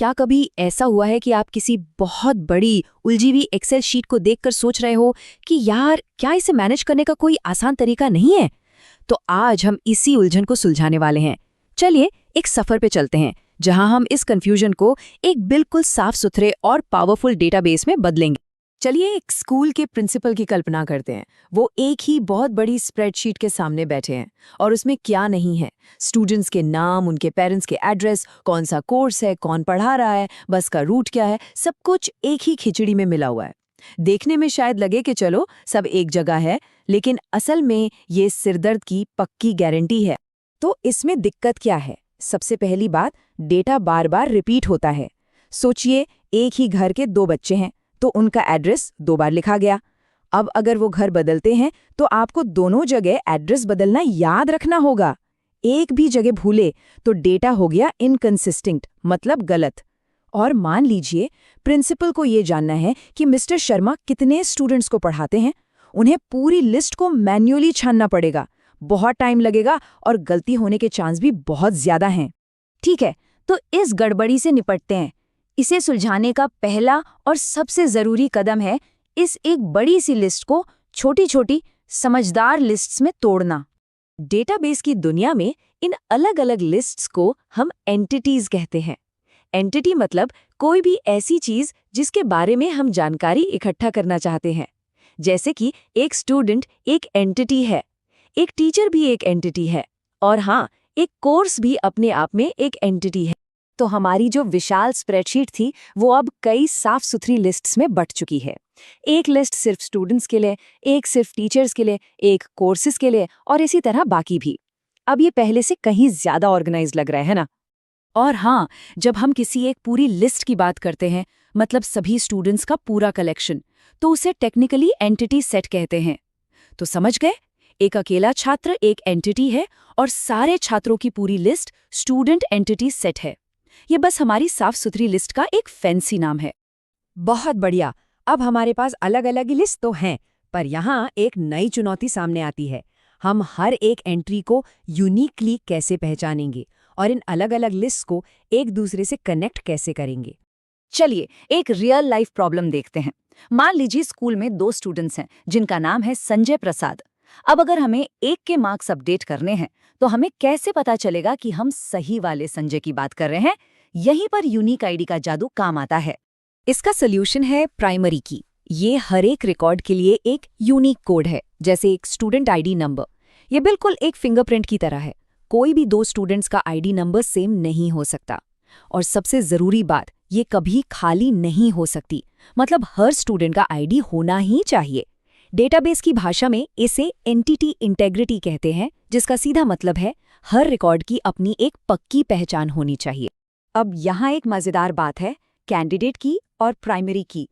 क्या कभी ऐसा हुआ है कि आप किसी बहुत बड़ी उलझी हुई एक्सेल शीट को देखकर सोच रहे हो कि यार क्या इसे मैनेज करने का कोई आसान तरीका नहीं है? तो आज हम इसी उलझन को सुलझाने वाले हैं। चलिए एक सफर पे चलते हैं जहां हम इस कंफ्यूजन को एक बिल्कुल साफ सुथरे और पावरफुल डेटाबेस में बदलेंगे। चलिए एक स्कूल के प्रिंसिपल की कल्पना करते हैं। वो एक ही बहुत बड़ी स्प्रेडशीट के सामने बैठे हैं और उसमें क्या नहीं है, स्टूडेंट्स के नाम, उनके पेरेंट्स के एड्रेस, कौन सा कोर्स है, कौन पढ़ा रहा है, बस का रूट क्या है, सब कुछ एक ही खिचड़ी में मिला हुआ है। देखने में शायद लगे कि चलो सब एक जगह है, लेकिन असल में ये सिरदर्द की पक्की गारंटी है। तो इसमें दिक्कत क्या है? सबसे पहली बात, डेटा बार बार रिपीट होता है। सोचिए एक ही घर के 2 बच्चे हैं तो उनका एड्रेस 2 बार लिखा गया। अब अगर वो घर बदलते हैं तो आपको दोनों जगह एड्रेस बदलना याद रखना होगा। एक भी जगह भूले तो डेटा हो गया इनकंसिस्टेंट, मतलब गलत। और मान लीजिए प्रिंसिपल को ये जानना है कि मिस्टर शर्मा कितने स्टूडेंट्स को पढ़ाते हैं। उन्हें पूरी लिस्ट को मैन्युअली छानना पड़ेगा, बहुत टाइम लगेगा और गलती होने के चांस भी बहुत ज्यादा हैं। ठीक है, तो इस गड़बड़ी से निपटते हैं। इसे सुलझाने का पहला और सबसे जरूरी कदम है इस एक बड़ी सी लिस्ट को छोटी छोटी समझदार लिस्ट्स में तोड़ना। डेटाबेस की दुनिया में इन अलग अलग लिस्ट्स को हम एंटिटीज कहते हैं। एंटिटी मतलब कोई भी ऐसी चीज जिसके बारे में हम जानकारी इकट्ठा करना चाहते हैं। जैसे कि एक स्टूडेंट एक एंटिटी है, एक टीचर भी एक एंटिटी है, और हाँ, एक कोर्स भी अपने आप में एक एंटिटी है। तो हमारी जो विशाल स्प्रेडशीट थी वो अब कई साफ सुथरी लिस्ट्स में बंट चुकी है। एक लिस्ट सिर्फ स्टूडेंट्स के लिए, एक सिर्फ टीचर्स के लिए, एक कोर्सेज के लिए, और इसी तरह बाकी भी। अब ये पहले से कहीं ज्यादा ऑर्गेनाइज लग रहा है ना? और हाँ, जब हम किसी एक पूरी लिस्ट की बात करते हैं, मतलब सभी स्टूडेंट्स का पूरा कलेक्शन, तो उसे टेक्निकली एंटिटी सेट कहते हैं। तो समझ गए, एक अकेला छात्र एक एंटिटी है और सारे छात्रों की पूरी लिस्ट स्टूडेंट एंटिटी सेट है। ये बस हमारी साफ सुथरी लिस्ट का एक फैंसी नाम है। बहुत बढ़िया। अब हमारे पास अलग अलग लिस्ट तो हैं, पर यहाँ एक नई चुनौती सामने आती है। हम हर एक एंट्री को यूनिकली कैसे पहचानेंगे और इन अलग अलग लिस्ट को एक दूसरे से कनेक्ट कैसे करेंगे? चलिए एक रियल लाइफ प्रॉब्लम देखते हैं। मान लीजिए स्कूल में 2 स्टूडेंट्स हैं जिनका नाम है संजय प्रसाद। अब अगर हमें एक के मार्क्स अपडेट करने हैं तो हमें कैसे पता चलेगा कि हम सही वाले संजय की बात कर रहे हैं? यहीं पर यूनिक आईडी का जादू काम आता है। इसका सोल्यूशन है प्राइमरी की। ये हर एक रिकॉर्ड के लिए एक यूनिक कोड है, जैसे एक स्टूडेंट आईडी नंबर। ये बिल्कुल एक फिंगरप्रिंट की तरह है। कोई भी 2 स्टूडेंट्स का आईडी नंबर सेम नहीं हो सकता। और सबसे जरूरी बात, ये कभी खाली नहीं हो सकती, मतलब हर स्टूडेंट का आईडी होना ही चाहिए। डेटाबेस की भाषा में इसे एंटिटी इंटेग्रिटी कहते हैं, जिसका सीधा मतलब है हर रिकॉर्ड की अपनी एक पक्की पहचान होनी चाहिए। अब यहाँ एक मजेदार बात है, कैंडिडेट की और प्राइमरी की।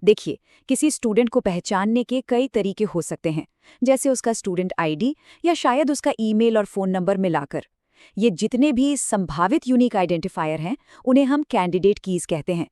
देखिए, किसी स्टूडेंट को पहचानने के कई तरीके हो सकते हैं, जैसे उसका स्टूडेंट आईडी या शायद उसका ईमेल और फोन नंबर मिलाकर। ये जितने भी संभावित यूनिक आइडेंटिफायर हैं, उन्हें हम कैंडिडेट कीज कहते हैं।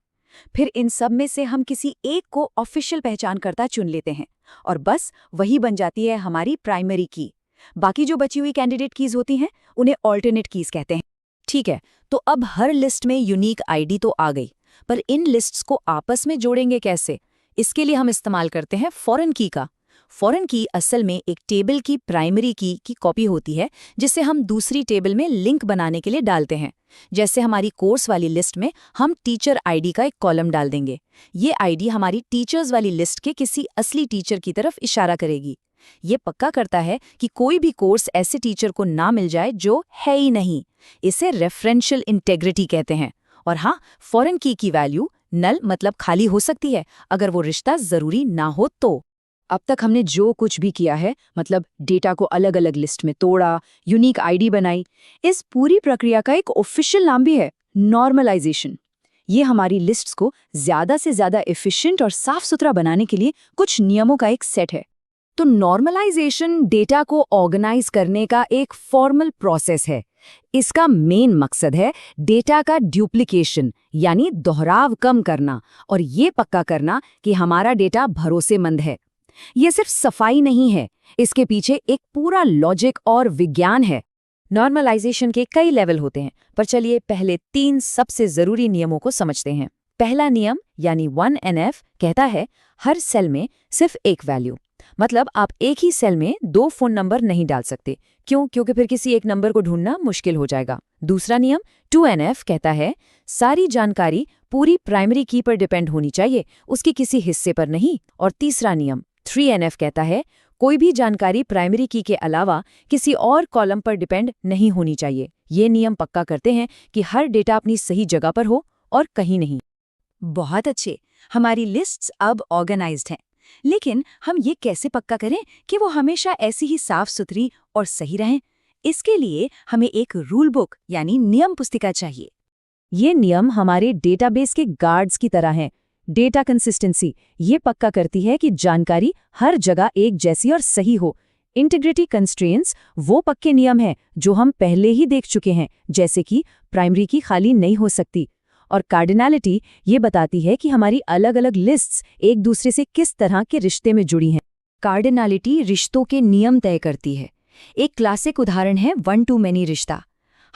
फिर इन सब में से हम किसी एक को ऑफिशियल पहचानकर्ता चुन लेते हैं और बस वही बन जाती है हमारी प्राइमरी की। बाकी जो बची हुई कैंडिडेट कीज होती हैं, उन्हें ऑल्टरनेट कीज कहते हैं। ठीक है, तो अब हर लिस्ट में यूनिक आईडी तो आ गई, पर इन लिस्ट्स को आपस में जोड़ेंगे कैसे? इसके लिए हम इस्तेमाल करते हैं फॉरेन की का। फॉरेन की असल में एक टेबल की प्राइमरी की कॉपी होती है, जिसे हम दूसरी टेबल में लिंक बनाने के लिए डालते हैं। जैसे हमारी कोर्स वाली लिस्ट में हम टीचर आईडी का एक कॉलम डाल देंगे। ये आईडी हमारी टीचर्स वाली लिस्ट के किसी असली टीचर की तरफ इशारा करेगी। ये पक्का करता है कि कोई भी कोर्स ऐसे टीचर को ना मिल जाए जो है ही नहीं। इसे रेफरेंशियल इंटेग्रिटी कहते हैं। और हाँ, फॉरेन की वैल्यू नल मतलब खाली हो सकती है अगर वो रिश्ता जरूरी ना हो तो। अब तक हमने जो कुछ भी किया है, मतलब डेटा को अलग अलग लिस्ट में तोड़ा, यूनिक आईडी बनाई, इस पूरी प्रक्रिया का एक ऑफिशियल नाम भी है, नॉर्मलाइजेशन। ये हमारी लिस्ट्स को ज्यादा से ज्यादा एफिशिएंट और साफ सुथरा बनाने के लिए कुछ नियमों का एक सेट है। तो नॉर्मलाइजेशन डेटा को ऑर्गेनाइज करने का एक फॉर्मल प्रोसेस है। इसका मेन मकसद है डेटा का ड्यूप्लिकेशन, यानी दोहराव कम करना, और ये पक्का करना कि हमारा डेटा भरोसेमंद है। ये सिर्फ सफाई नहीं है, इसके पीछे एक पूरा लॉजिक और विज्ञान है। नॉर्मलाइजेशन के कई लेवल होते हैं, पर चलिए पहले 3 सबसे जरूरी नियमों को समझते हैं। पहला नियम यानी 1NF कहता है हर सेल में सिर्फ एक वैल्यू। मतलब आप एक ही सेल में 2 फोन नंबर नहीं डाल सकते। क्यों? क्योंकि फिर किसी एक नंबर को ढूंढना मुश्किल हो जाएगा। दूसरा नियम 2NF कहता है सारी जानकारी पूरी प्राइमरी की पर डिपेंड होनी चाहिए, उसकी किसी हिस्से पर नहीं। और तीसरा नियम 3NF कहता है कोई भी जानकारी प्राइमरी की के अलावा किसी और कॉलम पर डिपेंड नहीं होनी चाहिए। ये नियम पक्का करते हैं कि हर डेटा अपनी सही जगह पर हो और कहीं नहीं। बहुत अच्छे, हमारी लिस्ट्स अब ऑर्गेनाइज्ड हैं। लेकिन हम ये कैसे पक्का करें कि वो हमेशा ऐसी ही साफ सुथरी और सही रहें? इसके लिए हमें एक रूल बुक यानी नियम पुस्तिका चाहिए। ये नियम हमारे डेटाबेस के गार्ड्स की तरह हैं। डेटा कंसिस्टेंसी ये पक्का करती है कि जानकारी हर जगह एक जैसी और सही हो। इंटीग्रिटी कंस्ट्रेंट्स वो पक्के नियम हैं जो हम पहले ही देख चुके हैं, जैसे कि प्राइमरी की खाली नहीं हो सकती। और कार्डिनैलिटी ये बताती है कि हमारी अलग-अलग लिस्ट्स एक दूसरे से किस तरह के रिश्ते में जुड़ी हैं। कार्डिनैलिटी रिश्तों के नियम तय करती है। एक क्लासिक उदाहरण है 1-to-many रिश्ता।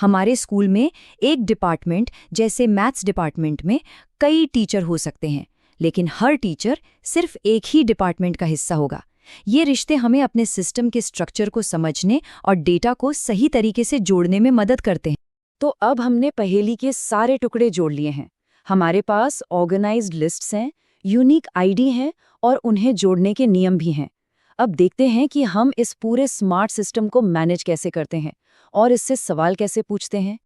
हमारे स्कूल में एक डिपार्टमेंट जैसे मैथ्स डिपार्टमेंट में कई टीचर हो सकते हैं, लेकिन हर टीचर सिर्फ एक ही डिपार्टमेंट का हिस्सा होगा। ये रिश्ते हमें अपने सिस्टम के स्ट्रक्चर को समझने और डेटा को सही तरीके से जोड़ने में मदद करते हैं। तो अब हमने पहेली के सारे टुकड़े जोड़ लिए हैं। हमारे पास ऑर्गेनाइज्ड लिस्ट्स हैं, यूनिक आईडी हैं और उन्हें जोड़ने के नियम भी हैं। अब देखते हैं कि हम इस पूरे स्मार्ट सिस्टम को मैनेज कैसे करते हैं और इससे सवाल कैसे पूछते हैं।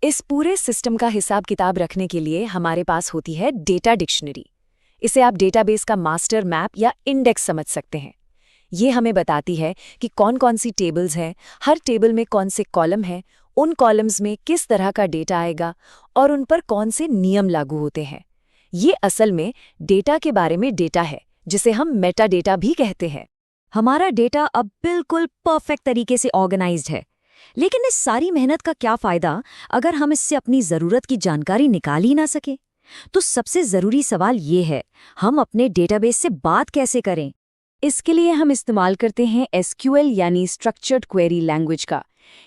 इस पूरे सिस्टम का हिसाब किताब रखने के लिए हमारे पास होती है डेटा डिक्शनरी। इसे आप डेटाबेस का मास्टर मैप या इंडेक्स समझ सकते हैं। ये हमें बताती है कि कौन कौन सी टेबल्स हैं, हर टेबल में कौन से कॉलम हैं, उन कॉलम्स में किस तरह का डेटा आएगा और उन पर कौन से नियम लागू होते हैं। ये असल में डेटा के बारे में डेटा है, जिसे हम मेटा डेटा भी कहते हैं। हमारा डेटा अब बिल्कुल परफेक्ट तरीके से ऑर्गेनाइज्ड है। लेकिन इस सारी मेहनत का क्या फायदा अगर हम इससे अपनी जरूरत की जानकारी निकाल ही ना सके? तो सबसे जरूरी सवाल ये है, हम अपने डेटाबेस से बात कैसे करें? इसके लिए हम इस्तेमाल करते हैं SQL यानी स्ट्रक्चर्ड क्वेरी लैंग्वेज का।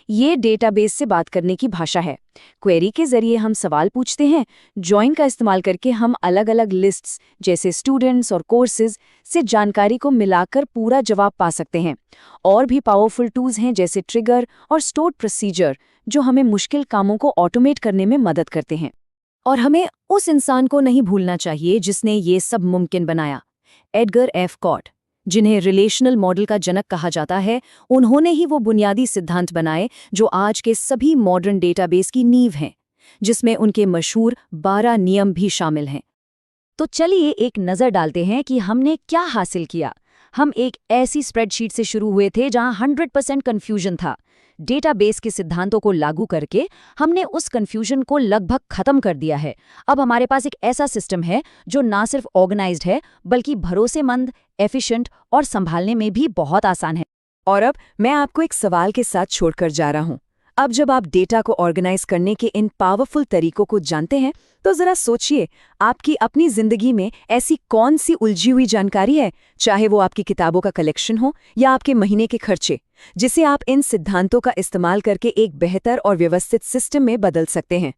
ये डेटाबेस से बात करने की भाषा है। क्वेरी के जरिए हम सवाल पूछते हैं। जॉइन का इस्तेमाल करके हम अलग-अलग लिस्ट्स जैसे स्टूडेंट्स और कोर्सेज से जानकारी को मिलाकर पूरा जवाब पा सकते हैं। और भी पावरफुल टूल्स हैं जैसे ट्रिगर और स्टोर्ड प्रोसीजर, जो हमें मुश्किल कामों को ऑटोमेट करने में मदद करते हैं। और हमें उस इंसान को नहीं भूलना चाहिए जिसने ये सब मुमकिन बनाया, एडगर एफ कॉट, जिन्हें रिलेशनल मॉडल का जनक कहा जाता है। उन्होंने ही वो बुनियादी सिद्धांत बनाए जो आज के सभी मॉडर्न डेटाबेस की नींव हैं, जिसमें उनके मशहूर 12 नियम भी शामिल हैं। तो चलिए एक नज़र डालते हैं कि हमने क्या हासिल किया। हम एक ऐसी स्प्रेडशीट से शुरू हुए थे जहां 100% कन्फ्यूजन था। डेटाबेस के सिद्धांतों को लागू करके हमने उस कन्फ्यूजन को लगभग खत्म कर दिया है। अब हमारे पास एक ऐसा सिस्टम है जो ना सिर्फ ऑर्गेनाइज्ड है, बल्कि भरोसेमंद, एफिशिएंट और संभालने में भी बहुत आसान है। और अब मैं आपको एक सवाल के साथ छोड़कर जा रहा हूं। अब जब आप डेटा को ऑर्गेनाइज करने के इन पावरफुल तरीकों को जानते हैं, तो जरा सोचिए, आपकी अपनी जिंदगी में ऐसी कौन सी उलझी हुई जानकारी है, चाहे वो आपकी किताबों का कलेक्शन हो या आपके महीने के खर्चे, जिसे आप इन सिद्धांतों का इस्तेमाल करके एक बेहतर और व्यवस्थित सिस्टम में बदल सकते हैं।